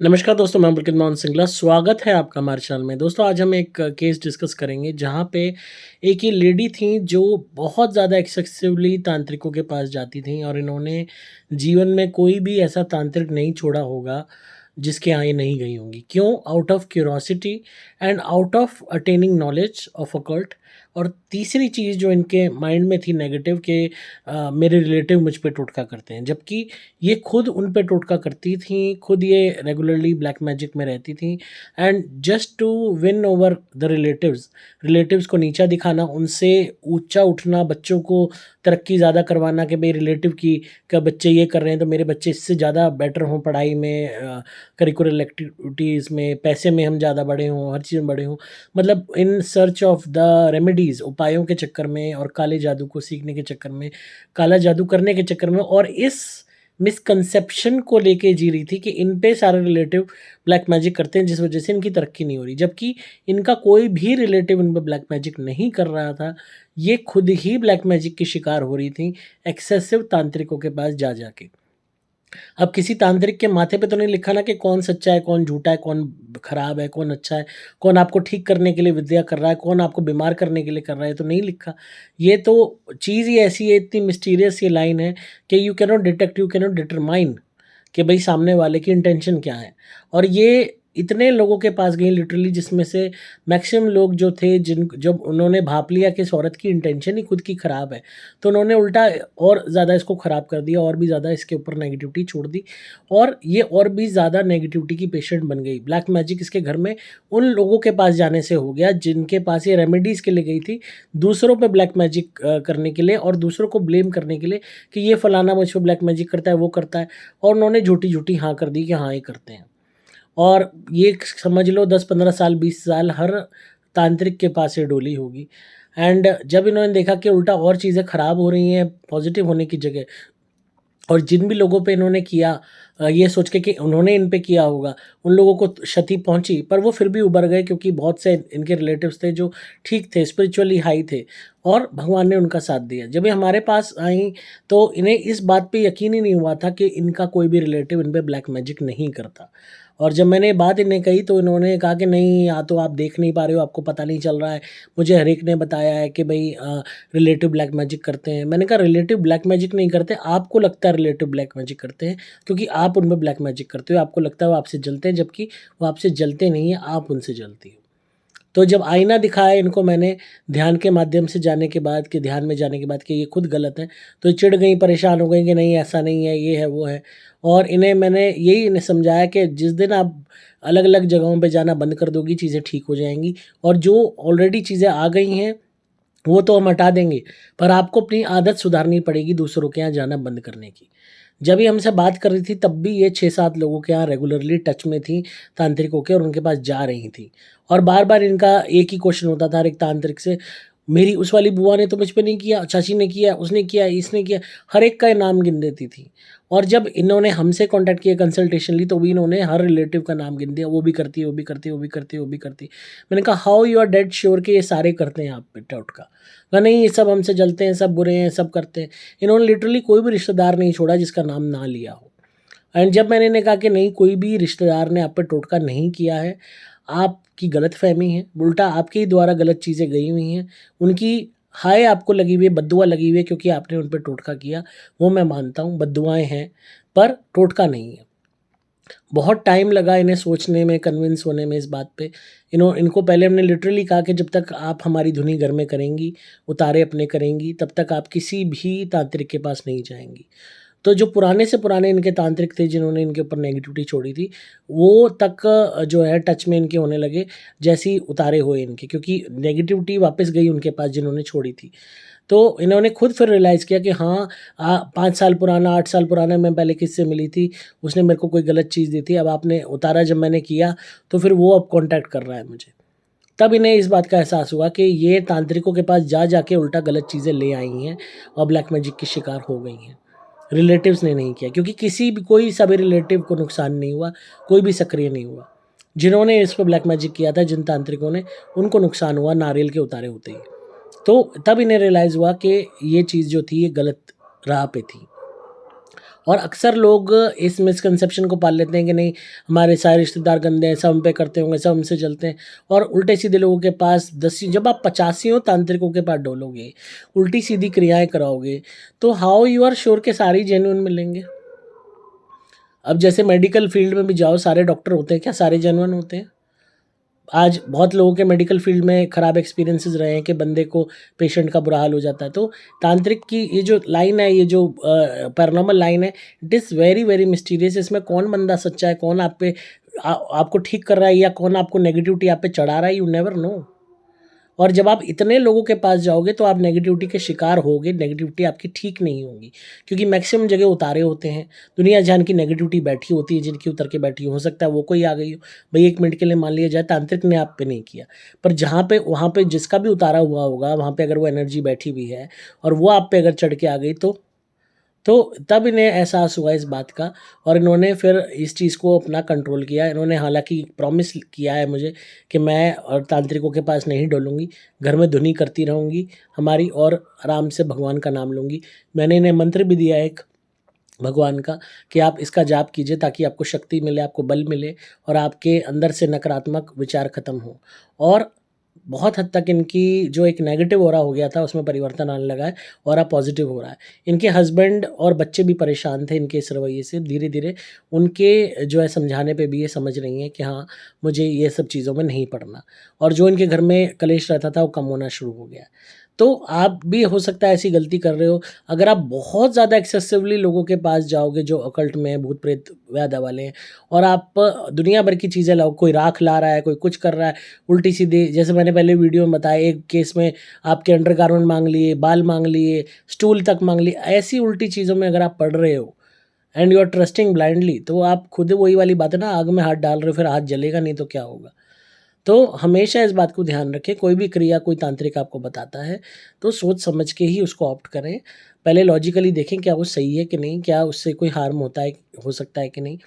नमस्कार दोस्तों, मैं पुलकित मोहन सिंगला। स्वागत है आपका हमारे चैनल में। दोस्तों, आज हम एक केस डिस्कस करेंगे जहाँ पे एक ये लेडी थी जो बहुत ज़्यादा एक्सेसिवली तांत्रिकों के पास जाती थीं और इन्होंने जीवन में कोई भी ऐसा तांत्रिक नहीं छोड़ा होगा जिसके यहाँ ये नहीं गई होंगी। क्यों? Out of curiosity and out of attaining knowledge of occult. और तीसरी चीज़ जो इनके माइंड में थी नेगेटिव कि मेरे रिलेटिव मुझ पे टोटका करते हैं, जबकि ये खुद उन पे टोटका करती थीं, खुद ये रेगुलरली ब्लैक मैजिक में रहती थीं and just to win over the relatives को नीचा दिखाना, उनसे ऊँचा उठना, बच्चों को तरक्की ज़्यादा करवाना कि भई रिलेटिव की का बच्चे ये कर रहे हैं तो मेरे बच्चे इससे ज़्यादा बेटर हों पढ़ाई में, करिकुलर एक्टिविटीज़ में, पैसे में हम ज़्यादा बड़े हों, हर चीज़ में बड़े हों। मतलब in search of the remedies, उपायों के चक्कर में और काले जादू को सीखने के चक्कर में, काला जादू करने के चक्कर में, और इस मिसकंसेप्शन को लेके जी रही थी कि इन पे सारे रिलेटिव ब्लैक मैजिक करते हैं जिस वजह से इनकी तरक्की नहीं हो रही, जबकि इनका कोई भी रिलेटिव इन पे ब्लैक मैजिक नहीं कर रहा था। ये खुद ही ब्लैक मैजिक की शिकार हो रही थी एक्सेसिव तांत्रिकों के पास जा जाके। अब किसी तांत्रिक के माथे पे तो नहीं लिखा ना कि कौन सच्चा है, कौन झूठा है, कौन खराब है, कौन अच्छा है, कौन आपको ठीक करने के लिए विद्या कर रहा है, कौन आपको बीमार करने के लिए कर रहा है, तो नहीं लिखा। ये तो चीज़ ही ऐसी है, इतनी मिस्टीरियस ये लाइन है कि you cannot detect, you cannot determine कि भई सामने वाले की इंटेंशन क्या है। और ये इतने लोगों के पास गई लिटरली, जिसमें से मैक्सिमम लोग जो थे, जिन जब उन्होंने भाँप लिया कि इस औरत की इंटेंशन ही खुद की खराब है, तो उन्होंने उल्टा और ज़्यादा इसको ख़राब कर दिया, और भी ज़्यादा इसके ऊपर नेगेटिविटी छोड़ दी, और ये और भी ज़्यादा नेगेटिविटी की पेशेंट बन गई। ब्लैक मैजिक इसके घर में उन लोगों के पास जाने से हो गया जिनके पास ये रेमेडीज़ के लिए गई थी, दूसरों पे ब्लैक मैजिक करने के लिए और दूसरों को ब्लेम करने के लिए कि ये फलाना मुझ पे ब्लैक मैजिक करता है, वो करता है, और उन्होंने झूठी-झूठी हाँ कर दी कि हाँ, ये करते हैं। और ये समझ लो 10-15 साल, 20 साल हर तांत्रिक के पास ये डोली होगी। एंड जब इन्होंने देखा कि उल्टा और चीज़ें ख़राब हो रही हैं पॉज़िटिव होने की जगह, और जिन भी लोगों पे इन्होंने किया, ये सोच के कि उन्होंने इन पे किया होगा, उन लोगों को क्षति पहुँची, पर वो फिर भी उभर गए क्योंकि बहुत से इनके रिलेटिव्स थे जो ठीक थे, स्पिरिचुअली हाई थे, और भगवान ने उनका साथ दिया। जब ये हमारे पास आईं, तो इन्हें इस बात पे यकीन ही नहीं हुआ था कि इनका कोई भी रिलेटिव इन पे ब्लैक मैजिक नहीं करता। और जब मैंने ये बात इन्हें कही तो इन्होंने कहा कि नहीं, या तो आप देख नहीं पा रहे हो, आपको पता नहीं चल रहा है। मुझे हर एक ने बताया है कि भई रिलेटिव ब्लैक मैजिक करते हैं। मैंने कहा रिलेटिव ब्लैक मैजिक नहीं करते, आपको लगता है रिलेटिव ब्लैक मैजिक करते हैं, क्योंकि आप उनमें ब्लैक मैजिक करते हो, आपको लगता है वो आपसे जलते हैं, जबकि वो आपसे जलते नहीं हैं, आप उनसे जलती हो। तो जब आईना दिखाया इनको मैंने ध्यान के माध्यम से जाने के बाद, कि ध्यान में जाने के बाद कि ये खुद गलत हैं, तो ये चिढ़ गईं, परेशान हो गईं कि नहीं ऐसा नहीं है, ये है, वो है। और इन्हें मैंने यही इन्हें समझाया कि जिस दिन आप अलग-अलग जगहों पे जाना बंद कर दोगी, चीज़ें ठीक हो जाएँगी, और जो ऑलरेडी चीज़ें आ गई हैं वो तो हम हटा देंगे, पर आपको अपनी आदत सुधारनी पड़ेगी दूसरों के यहाँ जाना बंद करने की। जब ये हमसे बात कर रही थी तब भी ये 6-7 लोगों के यहाँ रेगुलरली टच में थी, तांत्रिकों के, और उनके पास जा रही थी। और बार-बार इनका एक ही क्वेश्चन होता था हर एक तांत्रिक से, मेरी उस वाली बुआ ने तो मुझ पे नहीं किया, चाची ने किया, उसने किया, इसने किया, हर एक का नाम गिन देती थी। और जब इन्होंने हमसे कॉन्टैक्ट किया, कंसल्टेशन ली, तो भी इन्होंने हर रिलेटिव का नाम गिन दिया, वो भी करती है, वो भी करती है, वो भी करती है, वो भी करती है। मैंने कहा how you are dead sure कि ये सारे करते हैं आप पे टोटका? कहा नहीं, ये सब हमसे जलते हैं, सब बुरे हैं, सब करते हैं। इन्होंने लिटरली कोई भी रिश्तेदार नहीं छोड़ा जिसका नाम ना लिया हो। एंड जब मैंने इन्हें कहा कि नहीं, कोई भी रिश्तेदार ने आप पे टोटका नहीं किया है, आपकी गलतफ़हमी है, उल्टा आपके ही द्वारा गलत चीज़ें गई हुई हैं। उनकी हाय आपको लगी हुई है, बद्दुआ लगी हुई है क्योंकि आपने उन पे टोटका किया, वो मैं मानता हूँ, बद्दुआएँ हैं, पर टोटका नहीं है। बहुत टाइम लगा इन्हें सोचने में, कन्विंस होने में इस बात पे। इनको पहले हमने लिटरली कहा कि जब तक आप हमारी धुनी घर में करेंगी, उतारे अपने करेंगी, तब तक आप किसी भी तांत्रिक के पास नहीं जाएँगी। तो जो पुराने से पुराने इनके तांत्रिक थे जिन्होंने इनके ऊपर नेगेटिविटी छोड़ी थी, वो तक जो है टच में इनके होने लगे, जैसे ही उतारे हुए इनके, क्योंकि नेगेटिविटी वापस गई उनके पास जिन्होंने छोड़ी थी। तो इन्होंने खुद फिर रियलाइज़ किया कि हाँ, 5 साल पुराना, 8 साल पुराना मैं पहले किससे मिली थी, उसने मेरे को कोई गलत चीज़ दी थी, अब आपने उतारा जब मैंने किया, तो फिर वो अब कॉन्टैक्ट कर रहा है मुझे। तब इन्हें इस बात का एहसास हुआ कि ये तांत्रिकों के पास जा जा के उल्टा गलत चीज़ें ले आई हैं और ब्लैक मैजिक की शिकार हो गई हैं। रिलेटिव्स ने नहीं किया, क्योंकि किसी भी कोई सा भी रिलेटिव को नुकसान नहीं हुआ, कोई भी सक्रिय नहीं हुआ। जिन्होंने इस पे ब्लैक मैजिक किया था, जिन तांत्रिकों ने, उनको नुकसान हुआ नारियल के उतारे होते ही। तो तब इन्हें रियलाइज़ हुआ कि ये चीज़ जो थी ये गलत राह पे थी। और अक्सर लोग इस मिसकंसेप्शन को पाल लेते हैं कि नहीं, हमारे सारे रिश्तेदार गंदे हैं, सब हम पे करते होंगे, सब हमसे चलते हैं। और उल्टे सीधे लोगों के पास जब आप 85 तांत्रिकों के पास डोलोगे, उल्टी सीधी क्रियाएं कराओगे, तो हाउ यू आर श्योर के सारे जेन्युइन मिलेंगे? अब जैसे मेडिकल फील्ड में भी जाओ, सारे डॉक्टर होते हैं क्या? सारे जेन्युइन होते हैं? आज बहुत लोगों के मेडिकल फील्ड में ख़राब एक्सपीरियंसेस रहे हैं कि बंदे को, पेशेंट का बुरा हाल हो जाता है। तो तांत्रिक की ये जो लाइन है, ये जो पैरानॉर्मल लाइन है, it is very very mysterious. इसमें कौन बंदा सच्चा है, कौन आप पे आपको ठीक कर रहा है, या कौन आपको नेगेटिविटी आप पे चढ़ा रहा है, यू नेवर नो। और जब आप इतने लोगों के पास जाओगे तो आप नेगेटिविटी के शिकार होगे, नेगेटिविटी आपकी ठीक नहीं होगी, क्योंकि मैक्सिमम जगह उतारे होते हैं। दुनिया जहां की नेगेटिविटी बैठी होती है, जिनकी उतर के बैठी हो सकता है वो कोई आ गई हो, भाई 1 मिनट के लिए मान लिया जाए तांत्रिक ने आप पे नहीं किया, पर जहाँ पे वहाँ पे जिसका भी उतारा हुआ होगा, वहाँ पे अगर वो एनर्जी बैठी हुई है और वो आप पे अगर चढ़ के आ गई, तो तब इन्हें एहसास हुआ इस बात का, और इन्होंने फिर इस चीज़ को अपना कंट्रोल किया। इन्होंने हालांकि प्रॉमिस किया है मुझे कि मैं और तांत्रिकों के पास नहीं डोलूँगी, घर में धुनी करती रहूँगी हमारी, और आराम से भगवान का नाम लूँगी। मैंने इन्हें मंत्र भी दिया एक भगवान का कि आप इसका जाप कीजिए ताकि आपको शक्ति मिले, आपको बल मिले, और आपके अंदर से नकारात्मक विचार खत्म हो। और बहुत हद तक इनकी जो एक नेगेटिव ऑरा हो गया था, उसमें परिवर्तन आने लगा है, ऑरा पॉजिटिव हो रहा है। इनके हस्बैंड और बच्चे भी परेशान थे इनके इस रवैये से। धीरे धीरे उनके जो है समझाने पे भी ये समझ रही हैं कि हाँ, मुझे ये सब चीज़ों में नहीं पड़ना, और जो इनके घर में कलेश रहता था वो कम होना शुरू हो गया है। तो आप भी हो सकता है ऐसी गलती कर रहे हो। अगर आप बहुत ज़्यादा एक्सेसिवली लोगों के पास जाओगे जो अकल्ट में हैं, भूत प्रेत व्यादा वाले हैं, और आप दुनिया भर की चीज़ें लाओ, कोई राख ला रहा है, कोई कुछ कर रहा है उल्टी सीधी, जैसे मैंने पहले वीडियो में बताया, एक केस में आपके अंडरगारमेंट मांग लिए, बाल मांग लिए, स्टूल तक मांग लिए, ऐसी उल्टी चीज़ों में अगर आप पड़ रहे हो and you are trusting blindly, तो आप खुद वही वाली बात है ना, आग में हाथ डाल रहे हो, फिर हाथ जलेगा नहीं तो क्या होगा। तो हमेशा इस बात को ध्यान रखें, कोई भी क्रिया कोई तांत्रिक आपको बताता है तो सोच समझ के ही उसको ऑप्ट करें। पहले लॉजिकली देखें क्या वो सही है कि नहीं, क्या उससे कोई हार्म होता है, हो सकता है कि नहीं।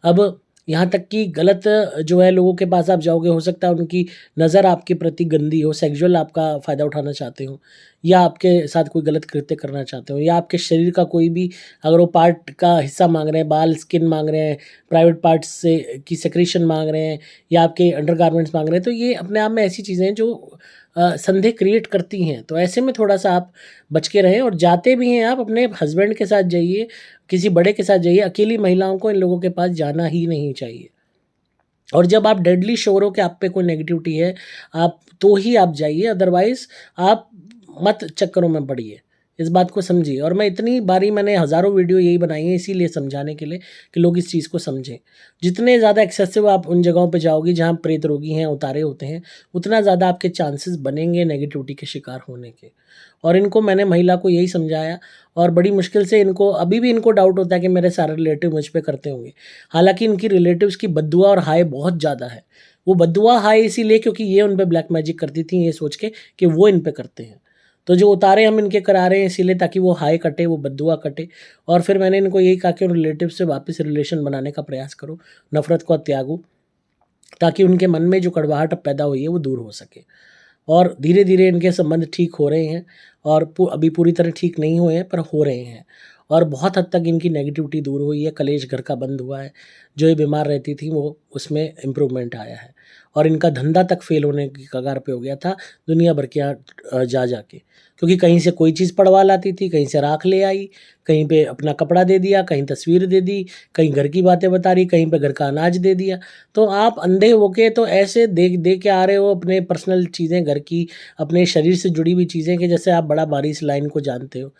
अब यहाँ तक कि गलत जो है लोगों के पास आप जाओगे, हो सकता है उनकी नज़र आपके प्रति गंदी हो, सेक्सुअल आपका फ़ायदा उठाना चाहते हो, या आपके साथ कोई गलत कृत्य करना चाहते हो, या आपके शरीर का कोई भी अगर वो पार्ट का हिस्सा मांग रहे हैं, बाल, स्किन मांग रहे हैं, प्राइवेट पार्ट्स से की सेक्रेशन मांग रहे हैं, या आपके अंडरगारमेंट्स मांग रहे हैं, तो ये अपने आप में ऐसी चीज़ें हैं जो संदेह क्रिएट करती हैं। तो ऐसे में थोड़ा सा आप बच के रहें, और जाते भी हैं आप अपने हस्बैंड के साथ जाइए, किसी बड़े के साथ जाइए। अकेली महिलाओं को इन लोगों के पास जाना ही नहीं चाहिए। और जब आप डेडली श्योर हो कि आप पे कोई नेगेटिविटी है, आप तो ही आप जाइए, अदरवाइज़ आप मत चक्करों में पड़िए। इस बात को समझिए। और मैं इतनी बारी मैंने हज़ारों वीडियो यही बनाई है इसीलिए समझाने के लिए कि लोग इस चीज़ को समझें। जितने ज़्यादा एक्सेसिव आप उन जगहों पे जाओगे जहाँ प्रेत रोगी हैं, उतारे होते हैं, उतना ज़्यादा आपके चांसेस बनेंगे नेगेटिविटी के शिकार होने के। और इनको मैंने महिला को यही समझाया, और बड़ी मुश्किल से इनको अभी भी इनको डाउट होता है कि मेरे सारे रिलेटिव मुझ पे करते होंगे। हालाँकि इनकी रिलेटिव्स की बद्दुआ और हाय बहुत ज़्यादा है। वो बद्दुआ हाय इसीलिए क्योंकि ये उन पे ब्लैक मैजिक करती थी ये सोच के कि वो इन पे करते हैं। तो जो उतारे हम इनके करा रहे हैं इसीलिए ताकि वो हाय कटे, वो बद्दुआ कटे। और फिर मैंने इनको यही कहा कि उन रिलेटिव से वापस रिलेशन बनाने का प्रयास करो, नफ़रत को त्यागो, ताकि उनके मन में जो कड़वाहट पैदा हुई है वो दूर हो सके। और धीरे-धीरे इनके संबंध ठीक हो रहे हैं, और अभी पूरी तरह ठीक नहीं हुए हैं पर हो रहे हैं, और बहुत हद तक इनकी नेगेटिविटी दूर हुई है, कलेश घर का बंद हुआ है। जो ये बीमार रहती थी वो उसमें इम्प्रूवमेंट आया है, और इनका धंधा तक फ़ेल होने की कगार पे हो गया था दुनिया भर के यहाँ जा के। क्योंकि कहीं से कोई चीज़ पड़वा लाती थी, कहीं से राख ले आई, कहीं पे अपना कपड़ा दे दिया, कहीं तस्वीर दे दी, कहीं घर की बातें बता रही, कहीं पे घर का अनाज दे दिया। तो आप अंधे होके तो ऐसे दे के आ रहे हो अपने पर्सनल चीज़ें घर की, अपने शरीर से जुड़ी हुई चीज़ें, कि जैसे आप बड़ा भारी इस लाइन को जानते हो।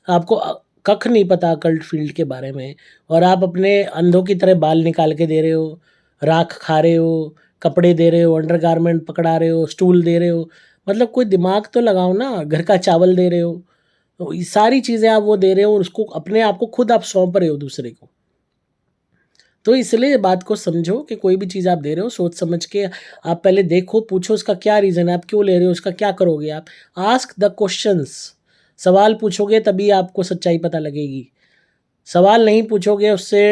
आपको कख नहीं पता अकल्ट फील्ड के बारे में, और आप अपने अंधों की तरह बाल निकाल के दे रहे हो, राख खा रहे हो, कपड़े दे रहे हो, अंडरगारमेंट पकड़ा रहे हो, स्टूल दे रहे हो। मतलब कोई दिमाग तो लगाओ ना, घर का चावल दे रहे हो। तो ये सारी चीज़ें आप वो दे रहे हो, और उसको अपने आप को खुद आप सौंप रहे हो दूसरे को। तो इसलिए बात को समझो कि कोई भी चीज़ आप दे रहे हो सोच समझ के आप पहले देखो, पूछो उसका क्या रीज़न है, आप क्यों ले रहे हो, उसका क्या करोगे आप। आस्क द क्वेश्चंस, सवाल पूछोगे तभी आपको सच्चाई पता लगेगी। सवाल नहीं पूछोगे उससे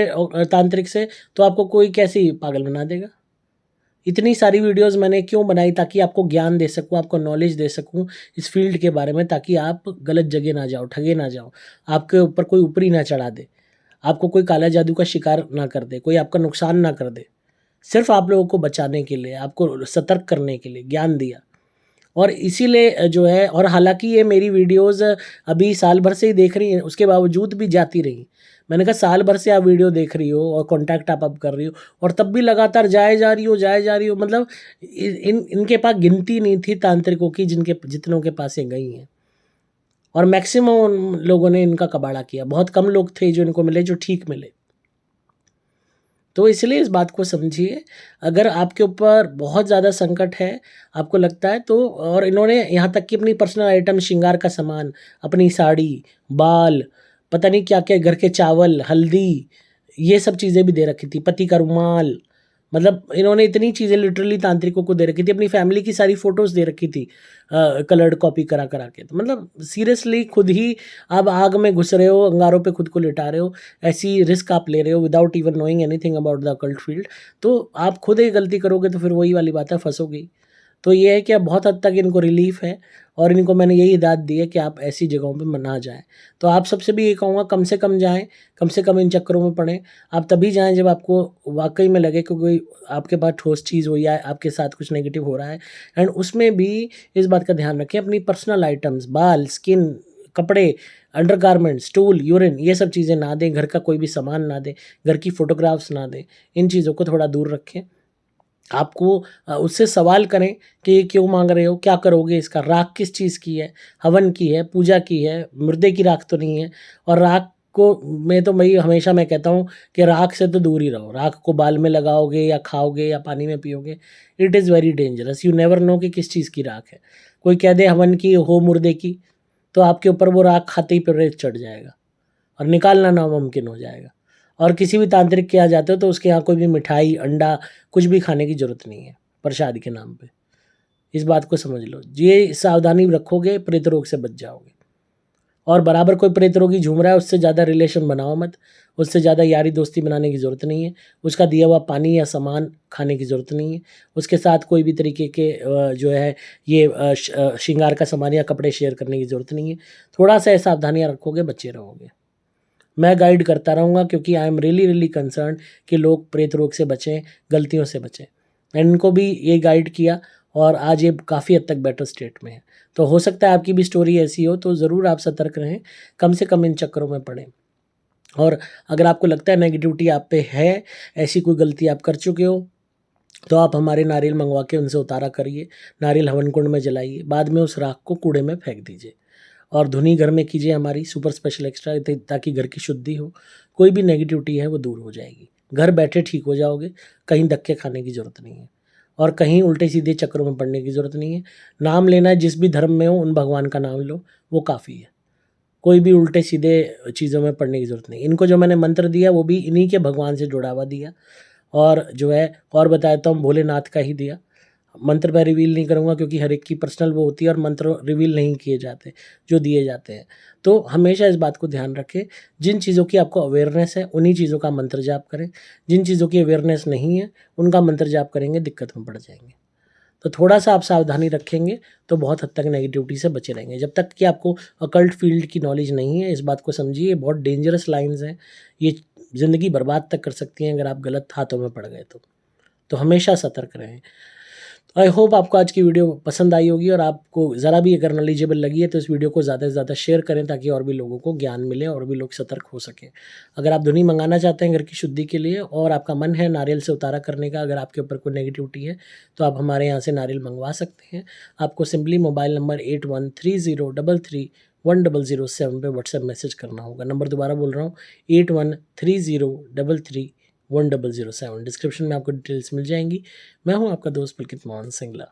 तांत्रिक से, तो आपको कोई कैसे ही पागल बना देगा। इतनी सारी वीडियोस मैंने क्यों बनाई, ताकि आपको ज्ञान दे सकूं, आपको नॉलेज दे सकूं इस फील्ड के बारे में, ताकि आप गलत जगह ना जाओ, ठगे ना जाओ, आपके ऊपर कोई ऊपरी ना चढ़ा दे। आपको कोई काला जादू का शिकार ना कर दे, कोई आपका नुकसान ना कर दे। सिर्फ आप लोगों को बचाने के लिए, आपको सतर्क करने के लिए ज्ञान दिया। और इसीलिए जो है, और हालाँकि ये मेरी वीडियोज़ अभी साल भर से ही देख रही हैं, उसके बावजूद भी जाती रहीं। मैंने कहा साल भर से आप वीडियो देख रही हो और कॉन्टैक्ट आप अब कर रही हो और तब भी लगातार जाए जा रही हो, जाए जा रही हो, मतलब इनके पास गिनती नहीं थी तांत्रिकों की जितनों के पास ये गई हैं। और मैक्सिमम उन लोगों ने इनका कबाड़ा किया। बहुत कम लोग थे जो इनको मिले, जो ठीक मिले। तो इसलिए इस बात को समझिए, अगर आपके ऊपर बहुत ज़्यादा संकट है, आपको लगता है तो, और इन्होंने यहाँ तक कि अपनी पर्सनल आइटम, श्रृंगार का सामान, अपनी साड़ी, बाल, पता नहीं क्या-क्या, घर के चावल, हल्दी, ये सब चीज़ें भी दे रखी थी, पति का रुमाल, मतलब इन्होंने इतनी चीज़ें लिटरली तांत्रिकों को दे रखी थी, अपनी फैमिली की सारी फ़ोटोज़ दे रखी थी कलर्ड कॉपी करा के। तो मतलब सीरियसली खुद ही आप आग में घुस रहे हो, अंगारों पे खुद को लिटा रहे हो, ऐसी रिस्क आप ले रहे हो without even knowing anything about the occult field. तो आप खुद ही गलती करोगे तो फिर वही वाली बात है, फँसोगे ही। तो ये है कि अब बहुत हद तक इनको रिलीफ़ है और इनको मैंने यही हिदायत दी है कि आप ऐसी जगहों पे ना जाएँ। तो आप सबसे भी ये कहूँगा, कम से कम जाएँ, कम से कम इन चक्करों में पड़ें। आप तभी जाएँ जब आपको वाक़ई में लगे कि कोई आपके पास ठोस चीज़ हो या आपके साथ कुछ नेगेटिव हो रहा है। एंड उसमें भी इस बात का ध्यान रखें, अपनी पर्सनल आइटम्स, बाल, स्किन, कपड़े, अंडरगारमेंट्स, स्टूल, यूरिन, ये सब चीज़ें ना दें, घर का कोई भी सामान ना दें, घर की फ़ोटोग्राफ्स ना दें। इन चीज़ों को थोड़ा दूर रखें। आपको उससे सवाल करें कि ये क्यों माँग रहे हो? क्या करोगे इसका? राख किस चीज़ की है? हवन की है, पूजा की है, मुर्दे की राख तो नहीं है। और राख को मैं हमेशा मैं कहता हूँ कि राख से तो दूर ही रहो। राख को बाल में लगाओगे या खाओगे या पानी में पियोगे, it is very dangerous. You never know कि किस चीज़ की राख है। कोई कह दे हवन की हो, मुर्दे की, तो आपके ऊपर वो राख खाते ही प्रेत चढ़ जाएगा और निकालना नामुमकिन हो जाएगा। और किसी भी तांत्रिक के यहाँ जाते हो तो उसके यहाँ कोई भी मिठाई, अंडा, कुछ भी खाने की ज़रूरत नहीं है प्रसाद के नाम पे। इस बात को समझ लो। ये सावधानी रखोगे, प्रेत रोग से बच जाओगे। और बराबर कोई प्रेत रोगी झूम रहा है, उससे ज़्यादा रिलेशन बनाओ मत, उससे ज़्यादा यारी दोस्ती बनाने की ज़रूरत नहीं है। उसका दिया हुआ पानी या सामान खाने की ज़रूरत नहीं है। उसके साथ कोई भी तरीके के जो है ये श्रृंगार का सामान या कपड़े शेयर करने की ज़रूरत नहीं है। थोड़ा-सा सावधानियाँ रखोगे, बचे रहोगे। मैं गाइड करता रहूँगा क्योंकि आई एम रियली कंसर्न्ड कि लोग प्रेत रोग से बचें, गलतियों से बचें। एंड इनको भी ये गाइड किया और आज ये काफ़ी हद तक बेटर स्टेट में है। तो हो सकता है आपकी भी स्टोरी ऐसी हो, तो ज़रूर आप सतर्क रहें, कम से कम इन चक्करों में पड़ें। और अगर आपको लगता है नेगेटिविटी आप पे है, ऐसी कोई गलती आप कर चुके हो, तो आप हमारे नारियल मंगवा के उनसे उतारा करिए, नारियल हवन कुंड में जलाइए, बाद में उस राख को कूड़े में फेंक दीजिए। और धुनी घर में कीजिए हमारी सुपर स्पेशल एक्स्ट्रा, ताकि घर की शुद्धि हो, कोई भी नेगेटिविटी है वो दूर हो जाएगी। घर बैठे ठीक हो जाओगे, कहीं धक्के खाने की ज़रूरत नहीं है और कहीं उल्टे-सीधे चक्करों में पड़ने की ज़रूरत नहीं है। नाम लेना है, जिस भी धर्म में हो उन भगवान का नाम लो, वो काफ़ी है। कोई भी उल्टे-सीधे चीज़ों में पड़ने की ज़रूरत नहीं। इनको जो मैंने मंत्र दिया वो भी इन्हीं के भगवान से जुड़ा हुआ दिया और जो है, और बताया तो हम भोलेनाथ का ही दिया। मंत्र मैं रिवील नहीं करूँगा क्योंकि हर एक की पर्सनल वो होती है और मंत्र रिवील नहीं किए जाते, जो दिए जाते हैं। तो हमेशा इस बात को ध्यान रखें, जिन चीज़ों की आपको अवेयरनेस है, उन्हीं चीज़ों का मंत्र जाप करें। जिन चीज़ों की अवेयरनेस नहीं है, उनका मंत्र जाप करेंगे, दिक्कत में पड़ जाएँगे। तो थोड़ा-सा आप सावधानी रखेंगे, तो बहुत हद तक नेगेटिविटी से बचे रहेंगे। जब तक कि आपको अकल्ट फील्ड की नॉलेज नहीं है, इस बात को समझिए, ये बहुत डेंजरस लाइन्स हैं। ये ज़िंदगी बर्बाद तक कर सकती हैं अगर आप गलत हाथों में पड़ गए तो। तो हमेशा सतर्क रहें। आई होप आपको आज की वीडियो पसंद आई होगी और आपको ज़रा भी अगर नॉलेजेबल लगी है तो इस वीडियो को ज़्यादा से ज़्यादा शेयर करें ताकि और भी लोगों को ज्ञान मिले और भी लोग सतर्क हो सकें। अगर आप धुनी मंगाना चाहते हैं घर की शुद्धि के लिए और आपका मन है नारियल से उतारा करने का, अगर आपके ऊपर कोई नेगेटिविटी है, तो आप हमारे यहाँ से नारियल मंगवा सकते हैं। आपको सिंपली मोबाइल नंबर 8130331007 पे व्हाट्सएप मैसेज करना होगा। नंबर दोबारा बोल रहा हूँ, 8130331007। डिस्क्रिप्शन में आपको डिटेल्स मिल जाएंगी। मैं हूँ आपका दोस्त पुलकित मोहन सिंगला।